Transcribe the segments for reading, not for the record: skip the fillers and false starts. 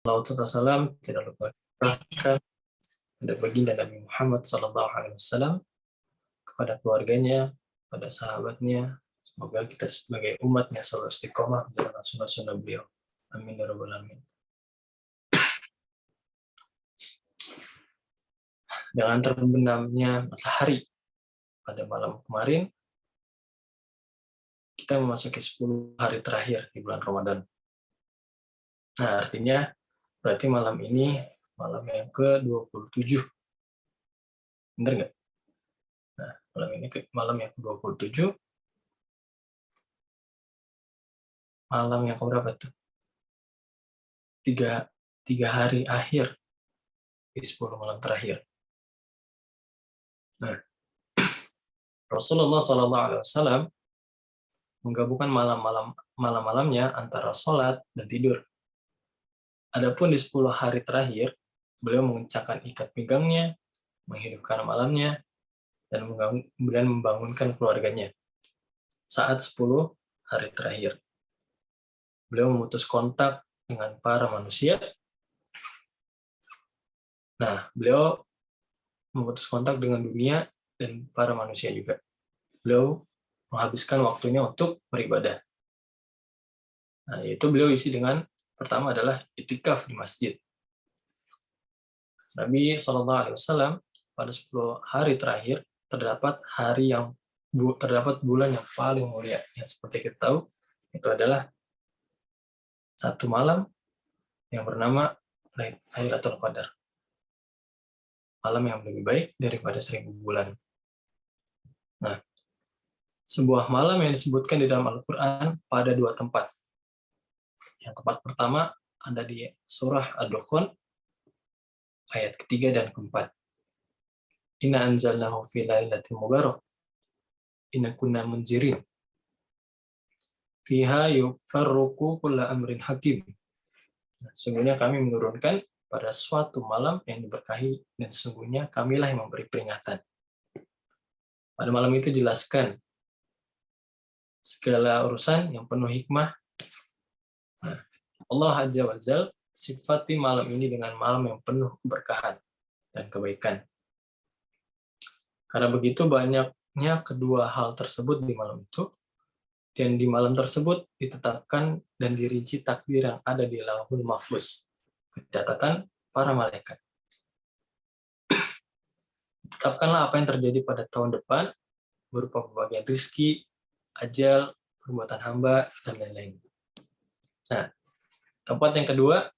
Salam tidak lupa bahkan pada baginda Nabi Muhammad SAW, kepada keluarganya, pada sahabatnya. Semoga kita sebagai umatnya selalu istiqomah menjalankan sunnah-sunnah beliau. Amin ya rabbal alamin. Dengan terbenamnya matahari pada malam kemarin, kita memasuki 10 hari terakhir di bulan Ramadan. Nah, artinya berarti malam ini malam yang ke-27. Benar nggak? Nah, malam ini malam yang ke-27. Malam yang keberapa tuh? Tiga hari akhir di 10 malam terakhir. Nah, Rasulullah SAW menggabungkan malam-malamnya antara sholat dan tidur. Adapun di 10 hari terakhir, beliau mengencangkan ikat pinggangnya, menghidupkan malamnya, dan membangunkan keluarganya. Saat 10 hari terakhir, beliau memutus kontak dengan para manusia. Nah, beliau memutus kontak dengan dunia dan para manusia juga. Beliau menghabiskan waktunya untuk beribadah. Nah, itu beliau isi dengan pertama adalah itikaf di masjid. Nabi SAW pada 10 hari terakhir terdapat bulan yang paling mulia. Yang seperti kita tahu, itu adalah satu malam yang bernama Lailatul Qadar. Malam yang lebih baik daripada 1000 bulan. Nah, sebuah malam yang disebutkan di dalam Al-Quran pada 2 tempat. Yang tempat pertama ada di surah Ad-Dukhan ayat ketiga dan keempat. Inna anzalnahu fi lailatin mubarak. Inna kunna munzirin. Fiha yufarruqu kulla amrin hakim. Nah, sungguhnya kami menurunkan pada suatu malam yang diberkahi, dan sungguhnya kamilah yang memberi peringatan. Pada malam itu jelaskan segala urusan yang penuh hikmah. Nah, Allah Azza wa Jalla sifati malam ini dengan malam yang penuh keberkahan dan kebaikan. Karena begitu banyaknya kedua hal tersebut di malam itu, dan di malam tersebut ditetapkan dan dirinci takdir yang ada di Lauhul Mahfuz, catatan para malaikat. Tetapkanlah apa yang terjadi pada tahun depan berupa pembagian rizki, ajal, perbuatan hamba, dan lain-lain. Nah, tempat yang kedua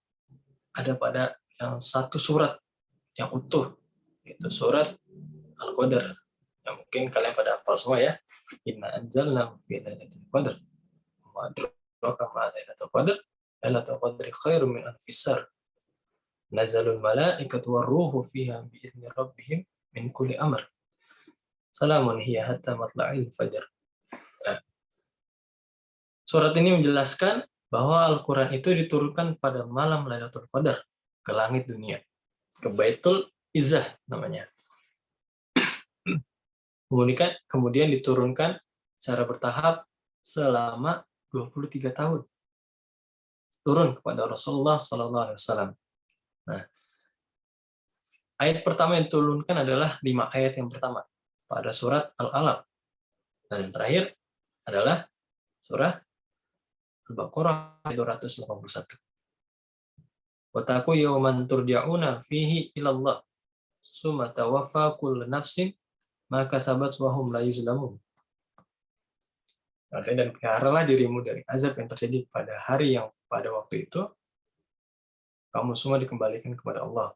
ada pada yang satu surat yang utuh, yaitu surat Al-Qadar. Yang mungkin kalian pada hafal semua ya. Inna anzalnahu fi lailatul qadar. Wa adraka ma lailatul qadar. Lailatul qadri khairum min alfi syahr. Nazalul malaikatu warruhu fiha bi'izni rabbihim min kulli amr. Salamun hiya hatta matla'il fajar. Nah, surat ini menjelaskan bahwa Al-Quran itu diturunkan pada malam Lailatul Qadar ke langit dunia, ke Baitul Izzah namanya. Kemudian diturunkan secara bertahap selama 23 tahun. Turun kepada Rasulullah SAW. Nah, ayat pertama yang diturunkan adalah 5 ayat yang pertama pada surat Al-Alaq. Dan yang terakhir adalah surah Al-Baqarah 281. Wataku yawman turja'una fihi ilallah summa tawaffa kullu nafsin maka sabat wahum la yuzlamun. Dan peliharalah dirimu dari azab yang terjadi pada hari yang pada waktu itu kamu semua dikembalikan kepada Allah.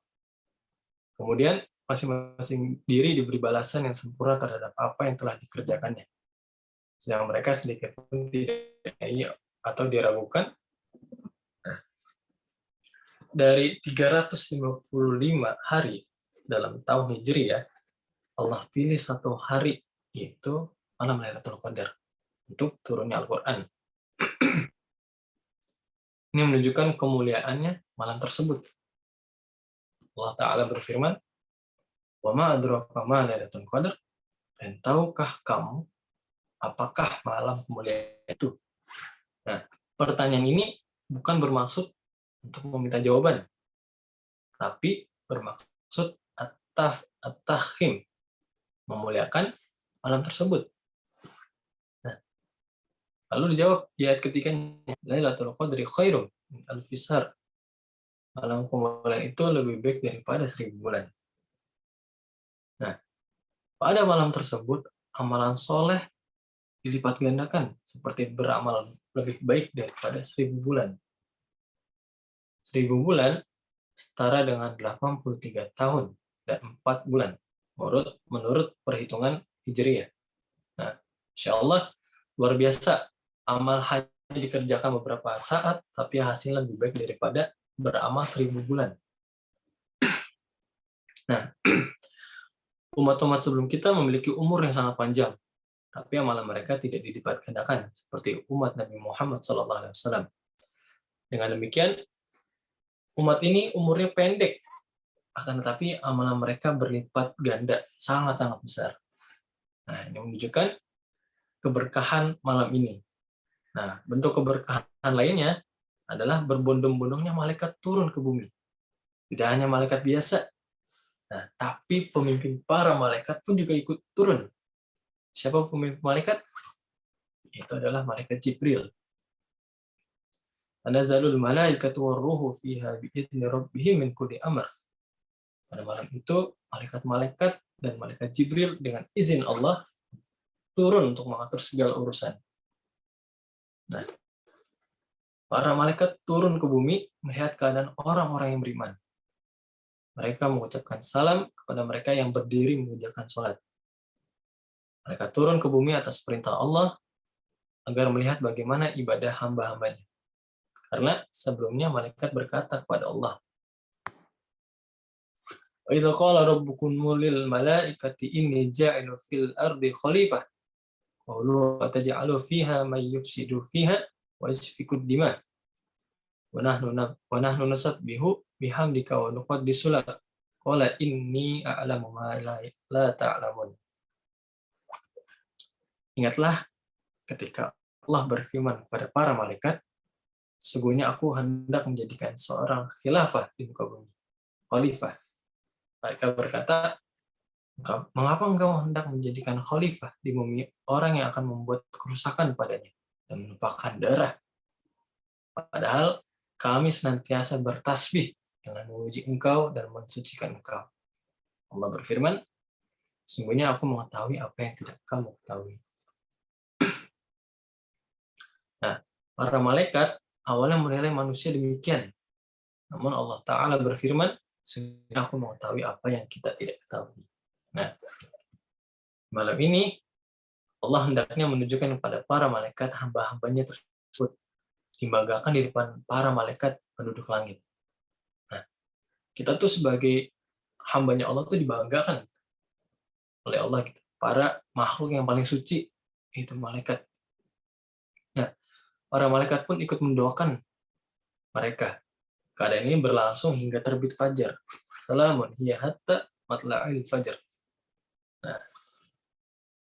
Kemudian masing-masing diri diberi balasan yang sempurna terhadap apa yang telah dikerjakannya. Sedang mereka sedikit pun tidak atau diragukan. Dari 355 hari dalam tahun Hijriah, Allah pilih satu hari, yaitu malam Lailatul Qadar, untuk turunnya Al-Quran. Ini menunjukkan kemuliaannya malam tersebut. Allah Ta'ala berfirman, "Wa ma adraka ma Lailatul Qadar?" Dan tahukah kamu apakah malam kemuliaan itu? Nah, pertanyaan ini bukan bermaksud untuk meminta jawaban, tapi bermaksud at-takhim, memuliakan malam tersebut. Nah, lalu dijawab di ayat ketiganya, Lailatul Qadri khairum min alfi syahr. Malam kemuliaan itu lebih baik daripada 1000 bulan. Nah, pada malam tersebut, amalan soleh dilipat gandakan, seperti beramal lebih baik daripada 1000 bulan. 1000 bulan setara dengan 83 tahun dan 4 bulan, menurut perhitungan Hijriyah. Nah, insya Allah, luar biasa. Amal hanya dikerjakan beberapa saat, tapi hasilnya lebih baik daripada beramal 1000 bulan. Nah, umat-umat sebelum kita memiliki umur yang sangat panjang, tapi amalan mereka tidak dilipat gandakan seperti umat Nabi Muhammad SAW. Dengan demikian, umat ini umurnya pendek, akan tetapi amalan mereka berlipat ganda, sangat-sangat besar. Nah, ini menunjukkan keberkahan malam ini. Nah, bentuk keberkahan lainnya adalah berbondong-bondongnya malaikat turun ke bumi. Tidak hanya malaikat biasa, nah, tapi pemimpin para malaikat pun juga ikut turun. Siapa pemimpin malaikat? Itu adalah malaikat Jibril. Tanazzalul malaikatu warruhu fiha bi'izni rabbihim min kulli amr. Pada malam itu, malaikat-malaikat dan malaikat Jibril dengan izin Allah turun untuk mengatur segala urusan. Nah, para malaikat turun ke bumi melihat keadaan orang-orang yang beriman. Mereka mengucapkan salam kepada mereka yang berdiri mengerjakan sholat. Mereka turun ke bumi atas perintah Allah agar melihat bagaimana ibadah hamba-hambanya. Karena sebelumnya malaikat berkata kepada Allah, "Wa idza qala rabbukum lil malaikati inni ja'ilu fil ardi khalifah qalu ataj'alu fiha may yufsidu fiha wa yasfiku ad-dima wa nahnu nusabbihu bihamdika wa nuqaddisu lak qala inni a'lamu ma la ta'lamun." Ingatlah ketika Allah berfirman kepada para malaikat, sesungguhnya aku hendak menjadikan seorang khilafah di muka bumi. Khalifah. Mereka berkata, mengapa engkau hendak menjadikan khalifah di bumi, orang yang akan membuat kerusakan padanya dan menumpahkan darah? Padahal kami senantiasa bertasbih dengan memuji engkau dan mensucikan engkau. Allah berfirman, sesungguhnya aku mengetahui apa yang tidak kamu ketahui. Nah, para malaikat awalnya menilai manusia demikian. Namun Allah Ta'ala berfirman, sehingga aku mengetahui apa yang kita tidak ketahui. Nah, malam ini Allah hendaknya menunjukkan kepada para malaikat hamba-hambanya tersebut dibanggakan di depan para malaikat penduduk langit. Nah, kita tuh sebagai hambanya Allah tuh dibanggakan oleh Allah gitu. Para makhluk yang paling suci itu malaikat. Nah, para malaikat pun ikut mendoakan mereka. Keadaan ini berlangsung hingga terbit fajar. Salamun hiya hatta matla'il fajar. Nah,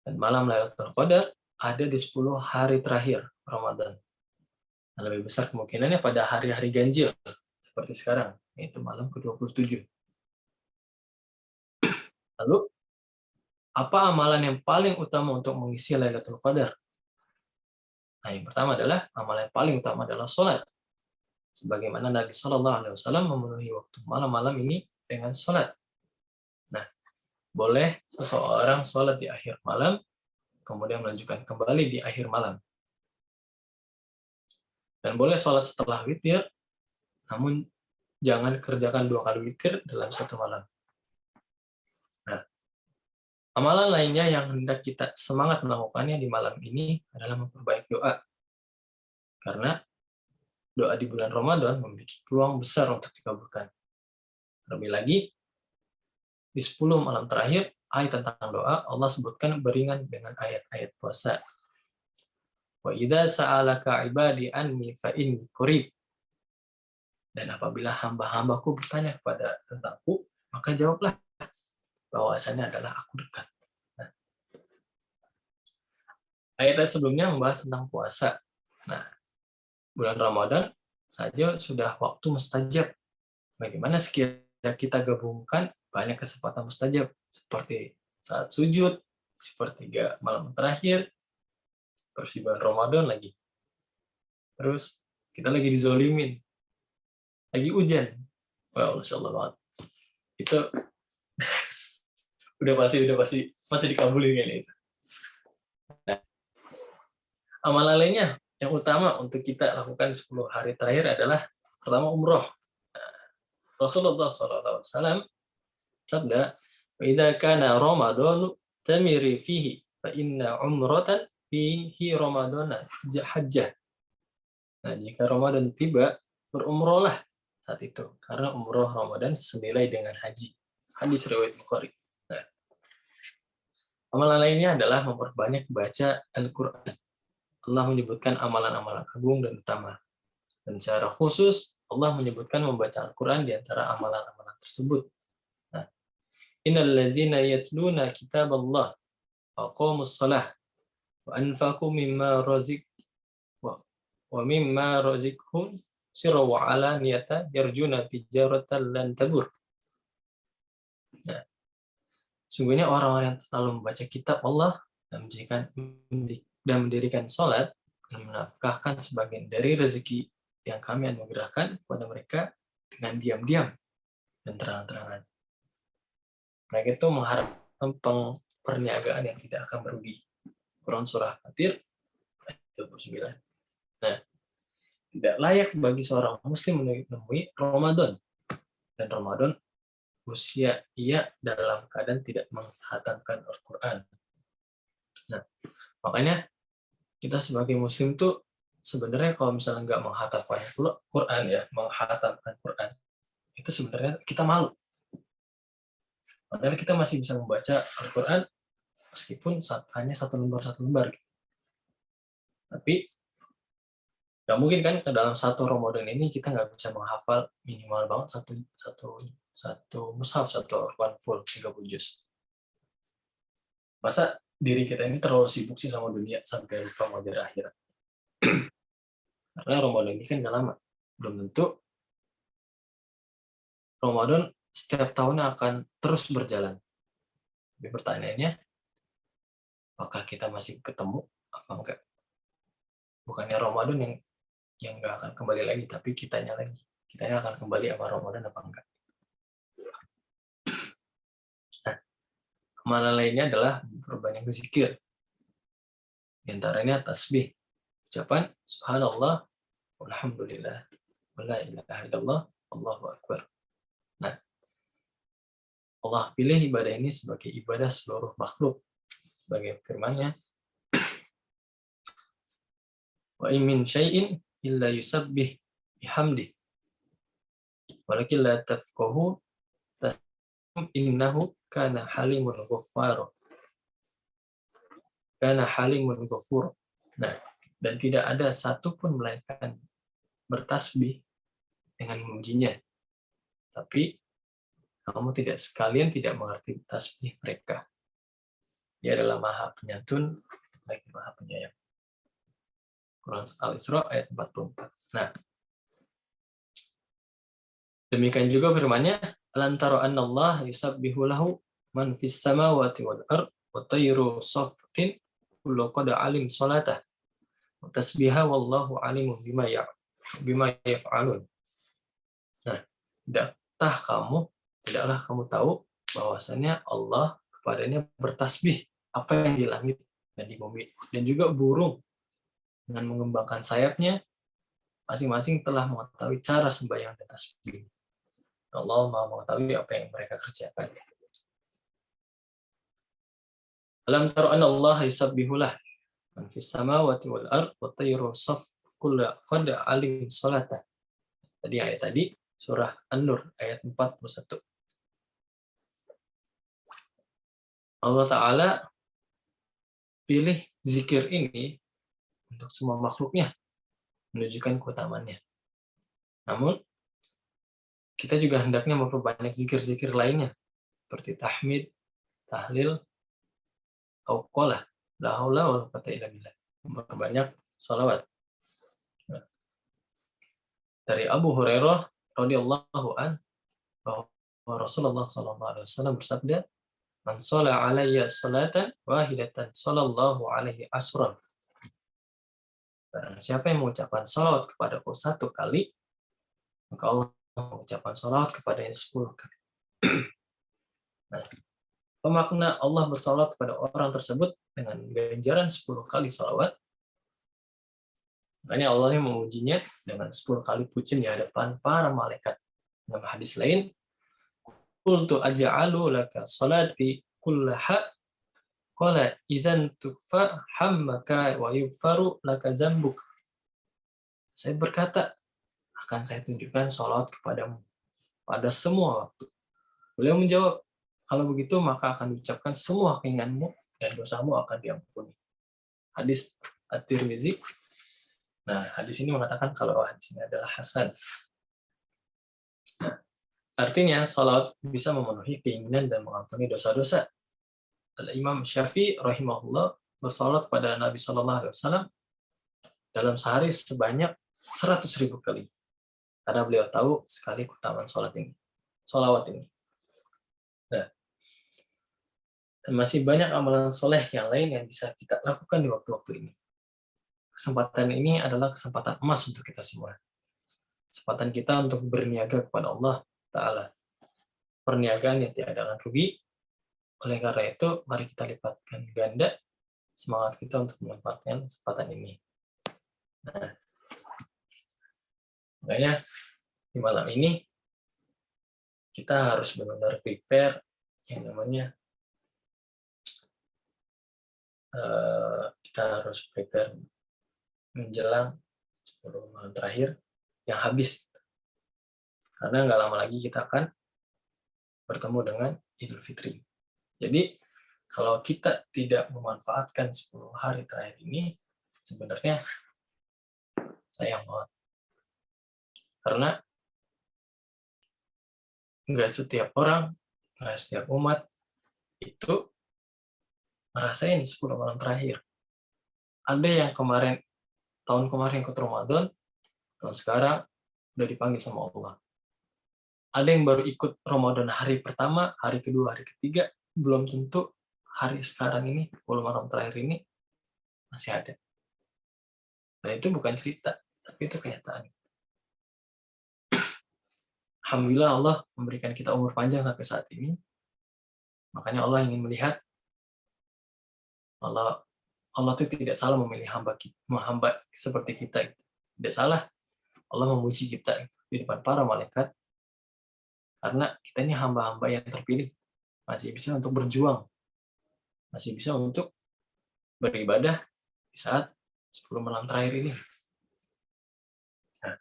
dan malam Lailatul Qadar ada di 10 hari terakhir Ramadan. Nah, lebih besar kemungkinannya pada hari-hari ganjil seperti sekarang, yaitu malam ke-27. Lalu, apa amalan yang paling utama untuk mengisi Lailatul Qadar? Nah, yang pertama adalah amalan yang paling utama adalah sholat. Sebagaimana Nabi SAW memenuhi waktu malam-malam ini dengan sholat. Nah, boleh seseorang sholat di akhir malam, kemudian melanjutkan kembali di akhir malam. Dan boleh sholat setelah witir, namun jangan kerjakan 2 kali witir dalam satu malam. Nah, amalan lainnya yang hendak kita semangat melakukannya di malam ini adalah memperbaiki doa. Karena doa di bulan Ramadan memiliki peluang besar untuk dikabulkan. Lebih lagi, di 10 malam terakhir, ayat tentang doa, Allah sebutkan beringan dengan ayat-ayat puasa. Wa idza sa'alaka ibadi anni fa inni qarib. Dan apabila hamba-hambaku bertanya kepada tentangku, maka jawablah bahwasannya adalah aku dekat. Nah, ayat sebelumnya membahas tentang puasa. Nah, bulan Ramadan saja sudah waktu mustajab. Bagaimana sekiranya kita gabungkan banyak kesempatan mustajab seperti saat sujud, sepertiga malam terakhir, persibahan Ramadan lagi. Terus kita lagi dizolimin, lagi hujan. Wow, Masya Allah banget. Itu udah pasti masih dikabulin kali itu. Nah, amalan lainnya yang utama untuk kita lakukan 10 hari terakhir adalah pertama umroh. Rasulullah SAW sabda, "Idza kana Ramadanu tamiri fihi fa inna umratan fihi Ramadana hajjah." Nah, jika Ramadan tiba, berumrohlah saat itu, karena umroh Ramadan senilai dengan haji. Hadis riwayat Bukhari. Nah, amalan lainnya adalah memperbanyak baca Al-Quran. Allah menyebutkan amalan-amalan agung dan utama. Dan secara khusus, Allah menyebutkan membaca Al-Quran di antara amalan-amalan tersebut. Nah, innal ladzina yatluna kitaballah wa aqamus shalah wa anfaqu wa mimma raziqhum sirra wa alaniyata yarjuna tijaratan lan tabur. Nah, sungguhnya orang-orang yang selalu membaca kitab Allah dan mendirikan sholat dan menafkahkan sebagian dari rezeki yang kami anugerahkan kepada mereka dengan diam-diam dan terang-terangan. Mereka itu mengharapkan perniagaan yang tidak akan merugi. Quran Surah Fatir ayat 29. Nah, tidak layak bagi seorang muslim menemui Ramadan. Dan Ramadan usia ia dalam keadaan tidak menghatamkan Al-Quran. Nah, makanya kita sebagai muslim tuh sebenarnya kalau misalnya nggak menghatamkan Quran ya, menghatamkan Quran, itu sebenarnya kita malu. Padahal kita masih bisa membaca Al-Quran meskipun hanya satu lembar. Tapi nggak mungkin kan ke dalam satu Ramadan ini kita nggak bisa menghafal minimal banget satu mushaf, satu Al-Quran full 30 juz. Masa diri kita ini terlalu sibuk sih sama dunia sampai lupa mengajar akhirat. Karena Ramadan ini kan nggak lama. Belum tentu Ramadan setiap tahunnya akan terus berjalan. Tapi pertanyaannya, apakah kita masih ketemu apa enggak? Bukannya Ramadan yang nggak akan kembali lagi, tapi kitanya lagi. Kitanya akan kembali sama Ramadan apa enggak? Nah, amalan lainnya adalah berbanyak zikir. Di antaranya tasbih, ucapan subhanallah, walhamdulillah, wala ilaha illallah, Allahu akbar. Nah, Allah pilih ibadah ini sebagai ibadah seluruh makhluk. Sebagai firman-Nya, wa in min syai'in illa yusabbih bihamdi walakin la tafqahu innahu kana halimun ghaffar. Kana halimun ghafur. Nah, dan tidak ada satupun melainkan bertasbih dengan memujinya. Tapi kamu sekalian tidak mengerti tasbih mereka. Dia adalah Maha Penyantun lagi Maha Penyayang. Quran Al-Isra ayat 44. Nah, demikian juga firman-Nya, alam tara annallaha yusabbihu lahu man fis samawati wal ard wa tayru saftin kullu qad alim salatah wa tasbiha wallahu alimun bima yaf'alun. Nah, tidaklah kamu tahu bahwasannya Allah kepadanya bertasbih apa yang di langit dan di bumi, dan juga burung dengan mengembangkan sayapnya masing-masing telah mengetahui cara sembahyang dan tasbih. Allah Maha mengetahui apa yang mereka kerjakan. Alam tara anna Allah yusabbihu lah man fis samawati wal ard wa tayru saf kullu qad alim salatah. Ayat tadi surah An-Nur ayat 41. Allah Ta'ala pilih zikir ini untuk semua makhluknya, menunjukkan keutamaannya. Namun, kita juga hendaknya memperbanyak zikir-zikir lainnya, seperti tahmid, tahlil, auqalah, la haula wala quwwata illa billah. Memperbanyak sholawat. dari Abu Hurairah radhiyallahu an bahwa Rasulullah sallallahu alaihi wasallam bersabda, "Man shalla alayya salatan wahidatan sallallahu alaihi asran." Barang siapa yang mengucapkan salawat kepadaku satu kali, maka Allah mengucapkan salawat kepadanya 10 kali. Nah, pemakna Allah bersalawat kepada orang tersebut dengan ganjaran 10 kali salawat. Makanya Allah yang memujinya dengan 10 kali pujian di hadapan para malaikat. Dalam hadis lain, qultu aj'alu laka salati kullaha qala idzan tukfa hammaka wa yughfaru laka dzambuk. Saya berkata, akan saya tunjukkan salat kepadamu pada semua waktu. Beliau menjawab, kalau begitu maka akan diucapkan semua keinginanmu dan dosamu akan diampuni. Hadis At-Tirmizi. Nah, hadis ini mengatakan kalau hadis ini adalah hasan. Nah, artinya salat bisa memenuhi keinginan dan mengampuni dosa-dosa. Al-Imam Syafi'i rahimahullah bersalat pada Nabi Shallallahu Alaihi Wasallam dalam sehari sebanyak 100.000 kali. Karena beliau tahu sekali keutamaan salawat ini. Nah, dan masih banyak amalan soleh yang lain yang bisa kita lakukan di waktu-waktu ini. Kesempatan ini adalah kesempatan emas untuk kita semua. Kesempatan kita untuk berniaga kepada Allah Ta'ala. Perniagaan yang tidak akan rugi. Oleh karena itu, mari kita lipatkan ganda semangat kita untuk memanfaatkan kesempatan ini. Nah, makanya di malam ini kita harus benar-benar prepare yang namanya kita harus prepare menjelang 10 malam terakhir yang habis. Karena nggak lama lagi kita akan bertemu dengan Idul Fitri. Jadi, kalau kita tidak memanfaatkan 10 hari terakhir ini, sebenarnya sayang banget. Karena nggak setiap orang, nggak setiap umat itu ngerasain 10 malam terakhir. Ada yang tahun kemarin ikut Ramadan, tahun sekarang udah dipanggil sama Allah. Ada yang baru ikut Ramadan hari pertama, hari kedua, hari ketiga, belum tentu hari sekarang ini, 10 malam terakhir ini, masih ada. Dan itu bukan cerita, tapi itu kenyataan. Alhamdulillah Allah memberikan kita umur panjang sampai saat ini. Makanya Allah ingin melihat, Allah itu tidak salah memilih hamba seperti kita. Tidak salah Allah memuji kita di depan para malaikat, karena kita ini hamba-hamba yang terpilih, masih bisa untuk berjuang, masih bisa untuk beribadah di saat 10 malam terakhir ini. Nah,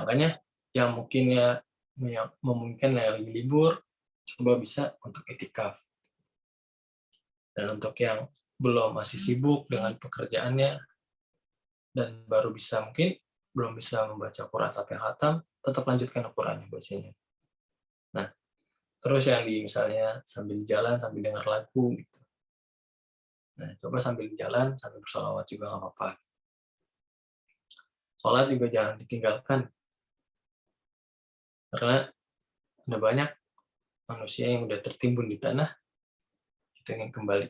makanya yang memungkinkan yang lagi libur, coba bisa untuk itikaf. Dan untuk yang masih sibuk dengan pekerjaannya, dan belum bisa membaca Quran sampai khatam, tetap lanjutkan Quran bacanya. Nah, terus yang misalnya sambil jalan, sambil dengar lagu gitu. Nah, coba sambil jalan, sambil bersolawat juga nggak apa-apa. Sholat juga jangan ditinggalkan. Karena ada banyak manusia yang udah tertimbun di tanah, itu ingin kembali.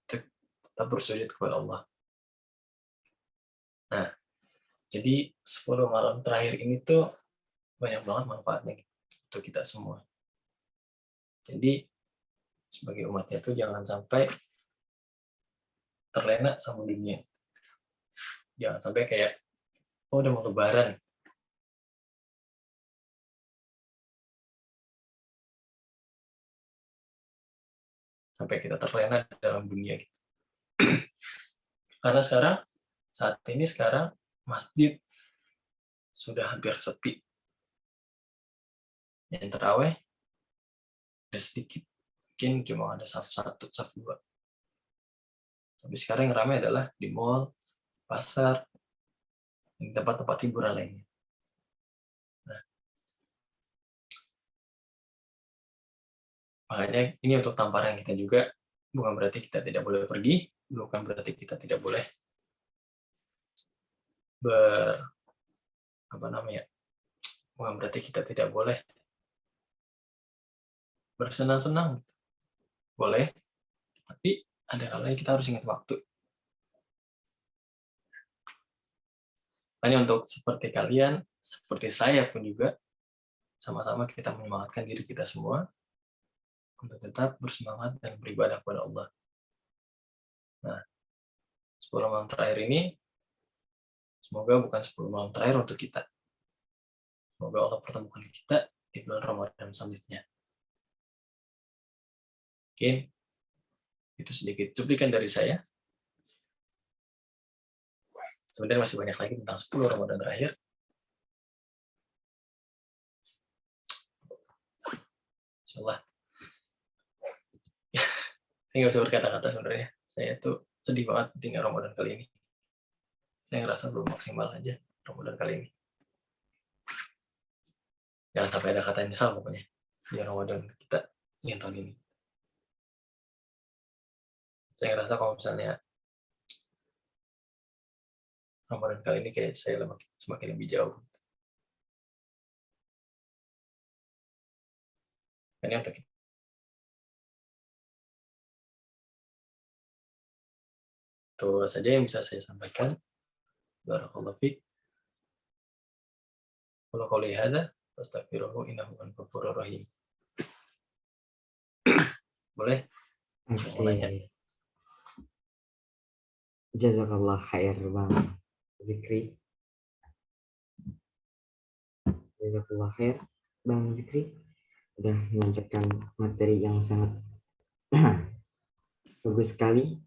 Tetap bersujud kepada Allah. Nah, jadi 10 malam terakhir ini tuh banyak banget manfaatnya untuk kita semua. Jadi, sebagai umatnya tuh jangan sampai terlena sama dunia. Jangan sampai kayak, udah mau lebaran. Sampai kita terlena dalam dunia. Karena sekarang masjid sudah hampir sepi. Yang terawih ada sedikit. Mungkin cuma ada saf 1, saf 2. Tapi sekarang yang ramai adalah di mall, pasar, dan tempat-tempat hiburan lainnya. Nah, makanya ini untuk tamparan kita juga, bukan berarti kita tidak boleh pergi, bukan berarti kita tidak boleh bukan berarti kita tidak boleh bersenang-senang. Boleh, tapi ada kalanya kita harus ingat waktu. Hanya untuk seperti kalian, seperti saya pun juga, sama-sama kita menyemangatkan diri kita semua untuk tetap bersemangat dan beribadah kepada Allah. Nah, 10 malam terakhir ini, semoga bukan 10 malam terakhir untuk kita. Semoga Allah pertemukan kita di bulan Ramadan selanjutnya. Mungkin itu sedikit cuplikan dari saya. Sebenarnya masih banyak lagi tentang 10 Ramadan terakhir. Insyaallah. Saya nggak bisa berkata-kata sebenarnya. Saya tuh sedih banget tinggal Ramadan kali ini. Saya ngerasa belum maksimal aja Ramadan kali ini. Jangan sampai ada kata nyesal pokoknya di Ramadan kita yang tahun ini. Saya ngerasa kalau misalnya Ramadan kali ini kayak saya semakin lebih jauh. Ini untuk itu saja yang bisa saya sampaikan. Barakallahu fiik. Wa qouli hadza astaghfiruhu innahu ghafurur rahim. Boleh? Oke. Jazakallah khair Bang Zikri. Jazakallah khair Bang Zikri udah menyampaikan materi yang sangat bagus sekali.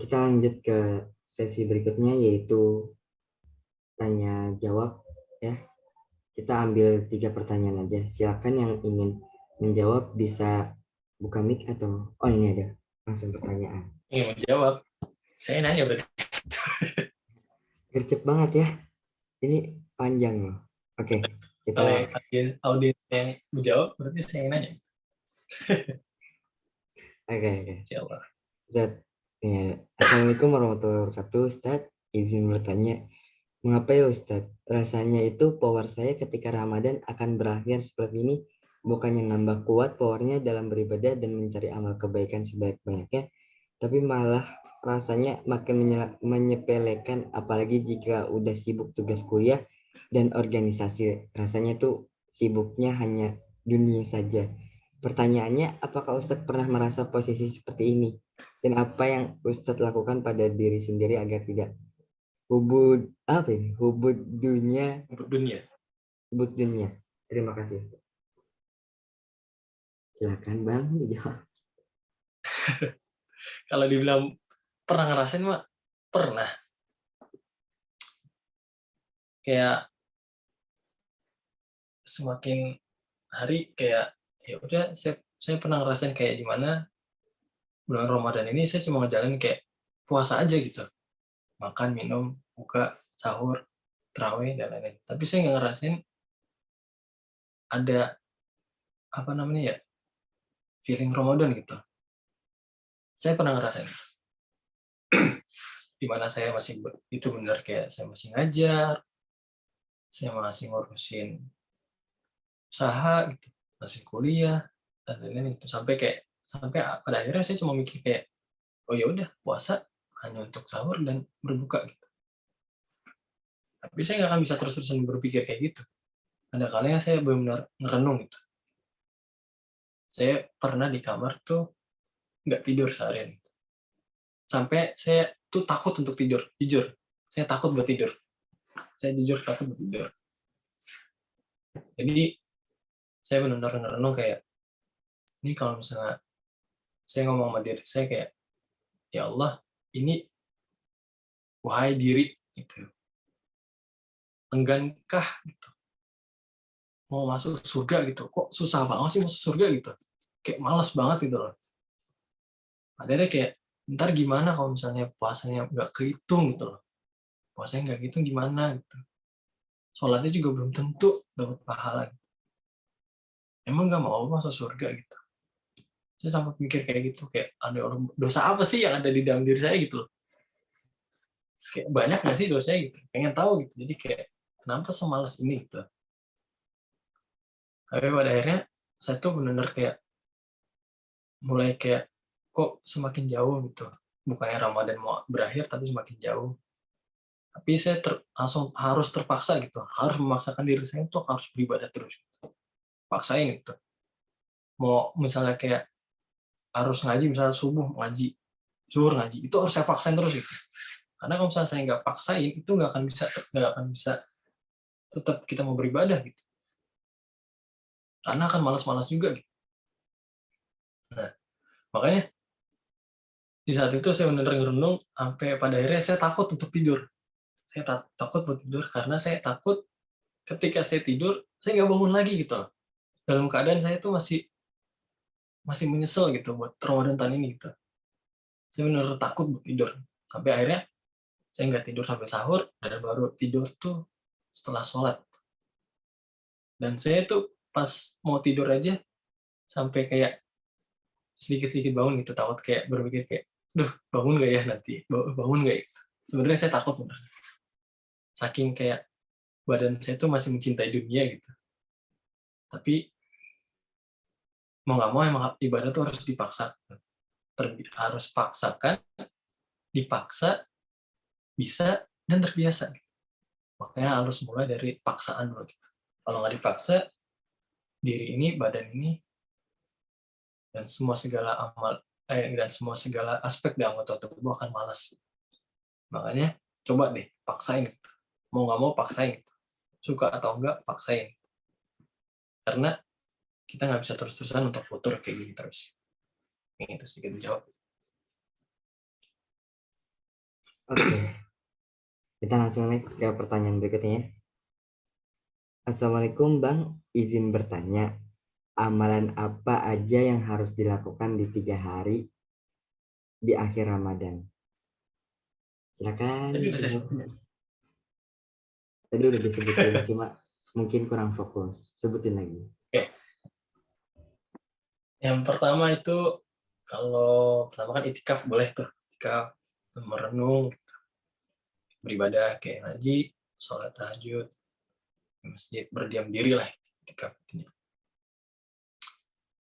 Kita lanjut ke sesi berikutnya yaitu tanya jawab ya. Kita ambil 3 pertanyaan aja. Silakan yang ingin menjawab bisa buka mic atau ini ada langsung pertanyaan. Ingin menjawab. Saya nanya berarti. Gercep banget ya. Ini panjang loh. Oke, kita audiens yang menjawab berarti saya yang nanya. Oke. Insyaallah. Ustaz, ya. Assalamualaikum warahmatullahi wabarakatuh. Ustaz, izin bertanya, mengapa ya Ustaz? Rasanya itu power saya ketika Ramadan akan berakhir seperti ini, bukannya nambah kuat powernya dalam beribadah dan mencari amal kebaikan sebanyak-banyaknya, tapi malah rasanya makin menyepelekan, apalagi jika udah sibuk tugas kuliah dan organisasi. Rasanya tuh sibuknya hanya dunia saja. Pertanyaannya, apakah Ustadz pernah merasa posisi seperti ini? Dan apa yang Ustadz lakukan pada diri sendiri agar tidak hubud dunia. Terima kasih. Silakan Bang dijawab. Kalau dibilang pernah ngerasain mah pernah. Kayak semakin hari kayak ya udah saya pernah ngerasain kayak di mana bulan Ramadan ini saya cuma ngejalanin kayak puasa aja gitu. Makan, minum, buka, sahur, tarawih dan lain-lain. Tapi saya nggak ngerasain ada apa namanya ya feeling Ramadan gitu. Saya pernah ngerasain di mana saya masih itu benar kayak saya masih ngajar, saya masih ngurusin usaha gitu, masih kuliah dan lain-lain itu sampai pada akhirnya saya cuma mikir kayak oh ya udah puasa hanya untuk sahur dan berbuka gitu. Tapi saya nggak akan bisa terus-terusan berpikir kayak gitu. Ada kalanya saya benar-benar ngerenung gitu. Saya pernah di kamar tuh nggak tidur seharian. Sampai saya tuh takut untuk tidur, jujur. Saya takut buat tidur. Saya jujur takut buat tidur. Jadi saya benar-benar ngerenung kayak ini kalau misalnya saya ngomong sama diri saya kayak ya Allah, ini wahai diri gitu. Enggankah gitu mau masuk surga gitu. Kok susah banget sih masuk surga gitu. Kayak malas banget gitu loh. Padahal kayak ntar gimana kalau misalnya puasanya nggak kehitung gitu loh. Puasanya nggak kehitung gimana gitu. Sholatnya juga belum tentu dapat pahala. Gitu. Emang nggak mau masuk surga gitu. Saya sampai mikir kayak gitu. Kayak ada orang dosa apa sih yang ada di dalam diri saya gitu loh. Kayak banyak nggak sih dosanya gitu. Pengen tahu gitu. Jadi kayak kenapa semalas ini gitu. Tapi pada akhirnya saya tuh benar-benar kayak mulai kayak kok semakin jauh gitu. Bukannya Ramadan mau berakhir tapi semakin jauh. Tapi saya langsung harus terpaksa gitu, harus memaksakan diri saya untuk harus beribadah terus. Paksain gitu. Mau misalnya kayak harus ngaji, misalnya subuh ngaji, zuhur ngaji, itu harus saya paksain terus gitu. Karena kalau misalnya saya nggak paksain, itu nggak akan bisa tetap kita mau beribadah gitu. Karena akan malas-malas juga gitu. Nah, makanya di saat itu saya benar-benar ngerenung sampai pada akhirnya saya takut untuk tidur. Saya takut untuk tidur karena saya takut ketika saya tidur saya nggak bangun lagi gitu loh. Dalam keadaan saya tuh masih menyesal gitu buat Ramadan tahun ini gitu. Saya benar-benar takut buat tidur. Sampai akhirnya saya nggak tidur sampai sahur dan baru tidur tuh setelah sholat. Dan saya tuh pas mau tidur aja sampai kayak sedikit-sedikit bangun gitu, takut kayak berpikir kayak, duh bangun nggak ya nanti, bangun nggak ya? Sebenarnya saya takut bener. Saking kayak badan saya tuh masih mencintai dunia gitu. Tapi mau nggak mau emang ibadah tuh harus dipaksa, harus paksakan, dipaksa, bisa dan terbiasa. Makanya harus mulai dari paksaan dulu. Gitu. Kalau nggak dipaksa, diri ini, badan ini, dan semua segala aspek di anggota tubuh akan malas. Makanya coba deh paksain gitu. Mau nggak mau paksain gitu. Suka atau enggak paksain. Karena kita nggak bisa terus-terusan untuk futur kayak gini terus. Ini itu sedikit jawab. Oke, kita langsung naik ke pertanyaan berikutnya. Assalamualaikum Bang, izin bertanya, amalan apa aja yang harus dilakukan di 3 hari di akhir Ramadan? Silakan. Tadi udah disebutin, cuma mungkin kurang fokus. Sebutin lagi. Oke. Yang pertama itu, kalau pertama kan itikaf boleh tuh. Itikaf, merenung, beribadah kayak ngaji, sholat tahajud, di masjid, berdiam diri lah. Itikaf.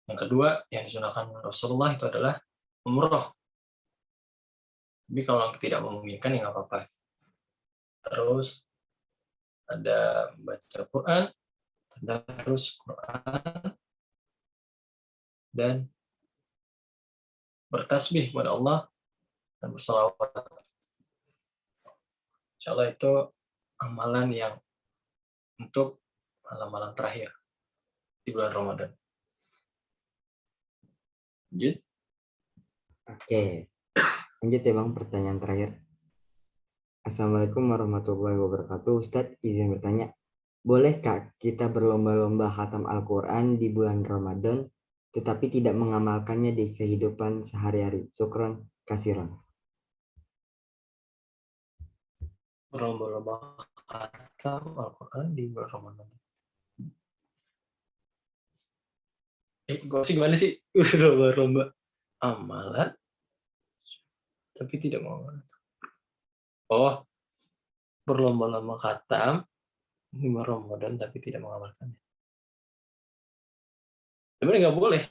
Yang kedua, yang disunahkan Rasulullah itu adalah umroh. Tapi kalau tidak memungkinkan ya nggak apa-apa. Terus ada baca Quran, tadarus Quran, dan bertasbih kepada Allah dan bersalawat. Insya Allah itu amalan yang untuk malam-malam terakhir di bulan Ramadan. Lanjut. Oke, lanjut ya Bang, pertanyaan terakhir. Assalamualaikum warahmatullahi wabarakatuh. Ustadz, izin bertanya, bolehkah kita berlomba-lomba khatam Al-Quran di bulan Ramadan, tetapi tidak mengamalkannya di kehidupan sehari-hari? Syukran, kasiran. Berlomba-lomba khatam Al-Quran di bulan Ramadan. Gue sih gimana sih? Berlomba-lomba amalan, tapi tidak mau. Oh, berlomba-lomba khatam di bulan Ramadan, tapi tidak mengamalkannya. Sebenarnya nggak boleh.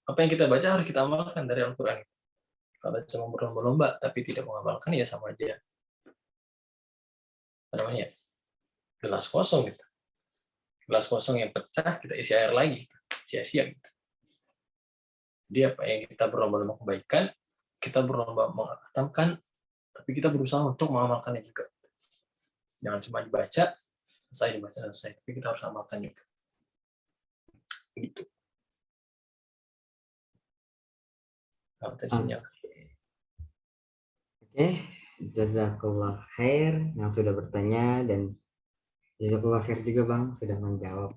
Apa yang kita baca harus kita amalkan dari Al-Quran. Kalau cuma berlomba-lomba, tapi tidak mengamalkan, ya sama aja. Apa namanya? Gelas kosong gitu. Gelas kosong yang pecah, kita isi air lagi. Sia-sia gitu. Jadi apa yang kita berlomba-lomba kebaikan, kita berlomba menghatamkan, tapi kita berusaha untuk mengamalkannya juga. Jangan cuma dibaca, selesai, tapi kita harus amalkan juga. Gitu. Oke, jazakallah khair yang sudah bertanya, dan jazakallah khair juga Bang sudah menjawab.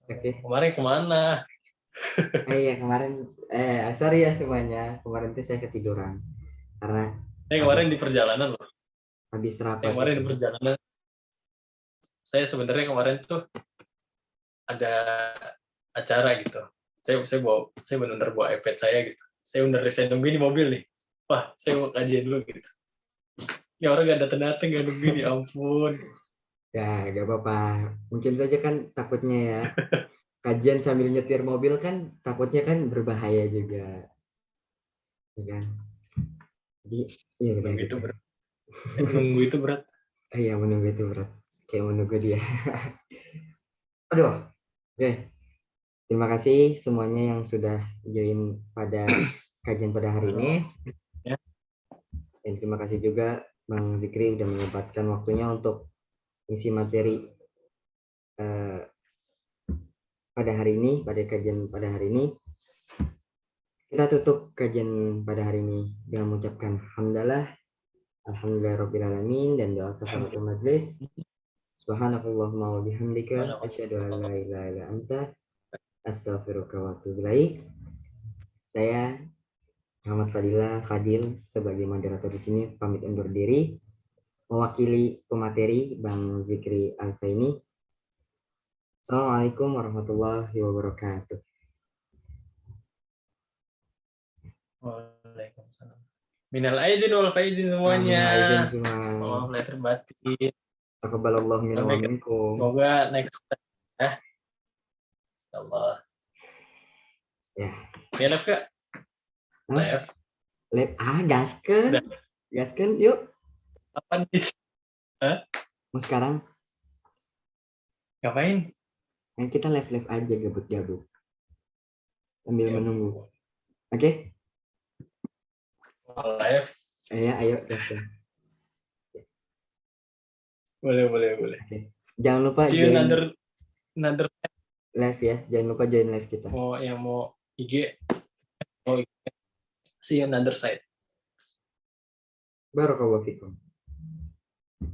Oke. Kemarin kemana? Iya kemarin, sorry ya semuanya, kemarin tuh saya ketiduran karena Kemarin di perjalanan loh. Habis rapat. Kemarin di perjalanan. Saya sebenarnya kemarin tuh ada acara gitu. Saya benar-benar bawa iPad saya gitu. Saya nungguin di mobil nih. Wah, saya mau kajian dulu gitu. Ya orang gak datang-datang, gak nungguin, ya ampun. Ya, gak apa-apa. Mungkin saja kan takutnya ya. Kajian sambil nyetir mobil kan takutnya kan berbahaya juga. Ya kan? Jadi, ya udah Nunggu itu gitu. berat. Nunggu itu berat. Iya, menunggu itu berat. Kayak menunggu dia. Aduh, oke. Terima kasih semuanya yang sudah join pada kajian pada hari ini. Ya. Dan terima kasih juga Bang Zikri sudah menyempatkan waktunya untuk isi materi eh, pada hari ini, pada kajian pada hari ini. Kita tutup kajian pada hari ini dengan mengucapkan hamdalah, alhamdulillahirobbilalamin, dan doa kafaratul majlis. Subhanakallahumma wa bihamdika asyhadu an la ilaha illa anta astaghfiruka wa atubu ilaik. Saya Muhammad Fadil sebagai moderator di sini pamit undur diri, mewakili pemateri Bang Zikri Alfaini. Assalamualaikum warahmatullahi wabarakatuh. Waalaikumsalam. Minal aidin wal faizin semuanya. Amin semua. Maaf lahir batin. Taqabbalallahu minna wa minkum. Semoga next time ya. Insyaallah. Ya. Ya, live Kak. Live. Live gaskeun. Gaskeun yuk. Kapan nih? Hah? Mau sekarang? Ngapain? Nah, kita live aja gabut-gabut. Sambil Ya, menunggu. Oke? Live. Ya, ayo gaskeun. Boleh. Oke. Jangan lupa See you join another live ya. Jangan lupa join live kita. mau IG. See you another side. Barakallahu fikum.